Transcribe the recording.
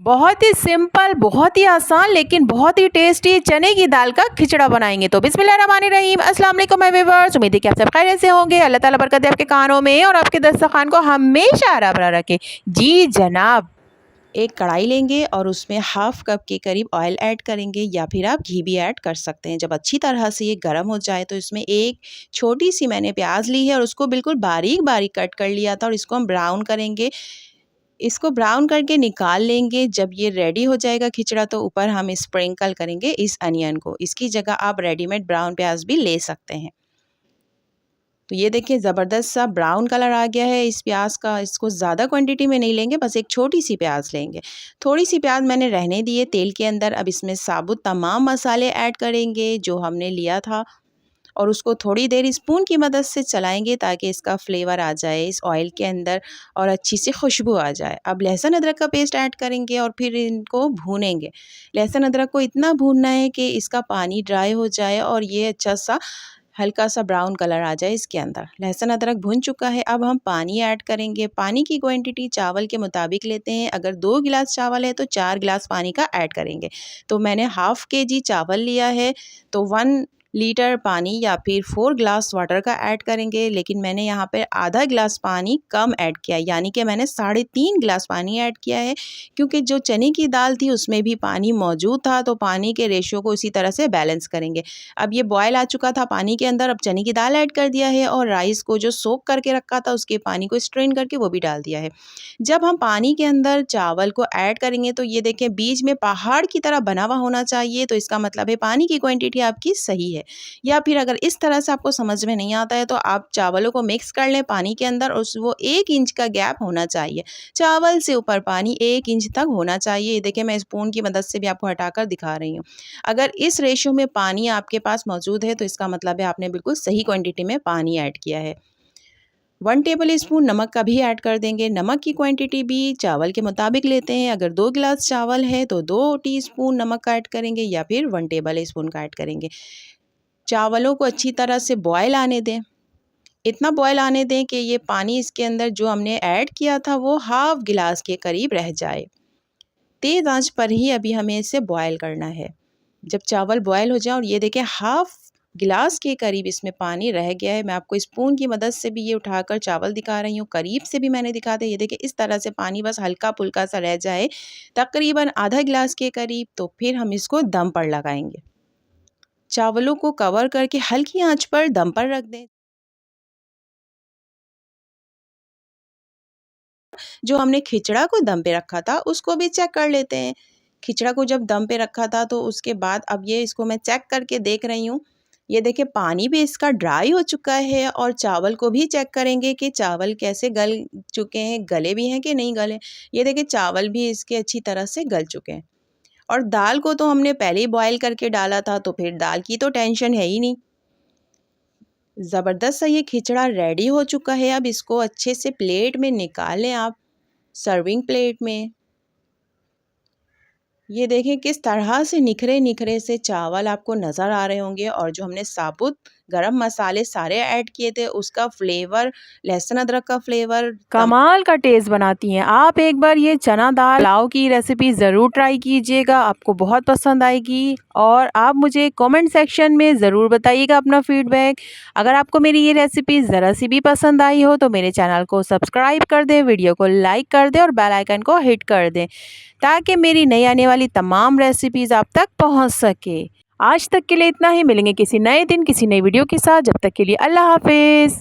बहुत ही सिंपल, बहुत ही आसान, लेकिन बहुत ही टेस्टी चने की दाल का खिचड़ा बनाएंगे। तो बिस्मिल्लाहिर्रहमानिर्रहीम, अस्सलाम वालेकुम माय व्यूअर्स। उम्मीद है कि आप सब खैरियत से होंगे। अल्लाह ताला बरकत दे आपके कानों में और आपके दस्तरखान को हमेशा हरा भरा रखे। जी जनाब, एक कढ़ाई लेंगे और उसमें हाफ कप के करीब ऑयल ऐड करेंगे या फिर आप घी भी ऐड कर सकते हैं। जब अच्छी तरह से ये गर्म हो जाए तो इसमें एक छोटी सी मैंने प्याज ली है और उसको बिल्कुल बारीक बारीक कट कर लिया था और इसको हम ब्राउन करेंगे। इसको ब्राउन करके निकाल लेंगे। जब ये रेडी हो जाएगा खिचड़ा तो ऊपर हम स्प्रिंकल करेंगे इस अनियन को। इसकी जगह आप रेडीमेड ब्राउन प्याज भी ले सकते हैं। तो ये देखिए ज़बरदस्त सा ब्राउन कलर आ गया है इस प्याज का। इसको ज़्यादा क्वांटिटी में नहीं लेंगे, बस एक छोटी सी प्याज लेंगे। थोड़ी सी प्याज मैंने रहने दी है तेल के अंदर। अब इसमें साबुत तमाम मसाले ऐड करेंगे जो हमने लिया था और उसको थोड़ी देर स्पून की मदद से चलाएंगे ताकि इसका फ्लेवर आ जाए इस ऑयल के अंदर और अच्छी सी खुशबू आ जाए। अब लहसुन अदरक का पेस्ट ऐड करेंगे और फिर इनको भूनेंगे। लहसुन अदरक को इतना भूनना है कि इसका पानी ड्राई हो जाए और ये अच्छा सा हल्का सा ब्राउन कलर आ जाए इसके अंदर। लहसुन अदरक भुन चुका है। अब हम पानी ऐड करेंगे। पानी की क्वांटिटी चावल के मुताबिक लेते हैं। अगर 2 गिलास चावल है तो 4 गिलास पानी का ऐड करेंगे। तो मैंने हाफ केजी चावल लिया है तो 1 लीटर पानी या फिर 4 गिलास वाटर का ऐड करेंगे। लेकिन मैंने यहाँ पर आधा गिलास पानी कम ऐड किया, यानी कि मैंने 3.5 गिलास पानी ऐड किया है, क्योंकि जो चने की दाल थी उसमें भी पानी मौजूद था। तो पानी के रेशियो को इसी तरह से बैलेंस करेंगे। अब ये बॉयल आ चुका था पानी के अंदर। अब चने की दाल ऐड कर दिया है और राइस को जो सोक करके रखा था उसके पानी को स्ट्रेन करके वो भी डाल दिया है। जब हम पानी के अंदर चावल को ऐड करेंगे तो ये देखें बीच में पहाड़ की तरह बना हुआ होना चाहिए। तो इसका मतलब है पानी की क्वांटिटी आपकी सही है। या फिर अगर इस तरह से आपको समझ में नहीं आता है तो आप चावलों को मिक्स कर लें पानी के अंदर और वो 1 इंच का गैप होना चाहिए। चावल से ऊपर पानी 1 इंच तक होना चाहिए। ये देखिए मैं स्पून की मदद से भी आपको हटाकर दिखा रही हूँ। अगर इस रेशियो में पानी आपके पास मौजूद है तो इसका मतलब है आपने बिल्कुल सही क्वांटिटी में पानी ऐड किया है। 1 टेबल स्पून नमक का भी ऐड कर देंगे। नमक की क्वांटिटी भी चावल के मुताबिक लेते हैं। अगर 2 गिलास चावल है तो 2 टीस्पून नमक का ऐड करेंगे या फिर 1 टेबल स्पून का ऐड करेंगे। चावलों को अच्छी तरह से बॉयल आने दें। इतना बॉयल आने दें कि ये पानी इसके अंदर जो हमने ऐड किया था वो हाफ गिलास के करीब रह जाए। तेज़ आंच पर ही अभी हमें इसे बॉयल करना है। जब चावल बॉयल हो जाए और ये देखें हाफ गिलास के करीब इसमें पानी रह गया है। मैं आपको स्पून की मदद से भी ये उठाकर चावल दिखा रही हूँ, करीब से भी मैंने दिखा दिया। ये देखिए इस तरह से पानी बस हल्का फुल्का सा रह जाए, तकरीबन आधा गिलास के करीब। तो फिर हम इसको दम पर लगाएंगे। चावलों को कवर करके हल्की आंच पर दम पर रख दें। जो हमने खिचड़ा को दम पे रखा था उसको भी चेक कर लेते हैं। खिचड़ा को जब दम पे रखा था तो उसके बाद अब ये इसको मैं चेक करके देख रही हूँ। ये देखिए पानी भी इसका ड्राई हो चुका है और चावल को भी चेक करेंगे कि चावल कैसे गल चुके हैं, गले भी हैं कि नहीं गले। ये देखिए चावल भी इसके अच्छी तरह से गल चुके हैं और दाल को तो हमने पहले ही बॉयल करके डाला था तो फिर दाल की तो टेंशन है ही नहीं। ज़बरदस्त सा ये खिचड़ा रेडी हो चुका है। अब इसको अच्छे से प्लेट में निकाल लें आप, सर्विंग प्लेट में। ये देखें किस तरह से निखरे निखरे से चावल आपको नज़र आ रहे होंगे और जो हमने साबुत गरम मसाले सारे ऐड किए थे उसका फ्लेवर, लहसुन अदरक का फ्लेवर कमाल का टेस्ट बनाती हैं। आप एक बार ये चना दाल पुलाव की रेसिपी ज़रूर ट्राई कीजिएगा, आपको बहुत पसंद आएगी। और आप मुझे कमेंट सेक्शन में ज़रूर बताइएगा अपना फीडबैक। अगर आपको मेरी ये रेसिपी ज़रा सी भी पसंद आई हो तो मेरे चैनल को सब्सक्राइब कर दें, वीडियो को लाइक कर दें और बेल आइकन को हिट कर दें ताकि मेरी नई आने वाली तमाम रेसिपीज़ आप तक पहुंच सके। आज तक के लिए इतना ही। मिलेंगे किसी नए दिन किसी नई वीडियो के साथ। जब तक के लिए अल्लाह हाफिज़।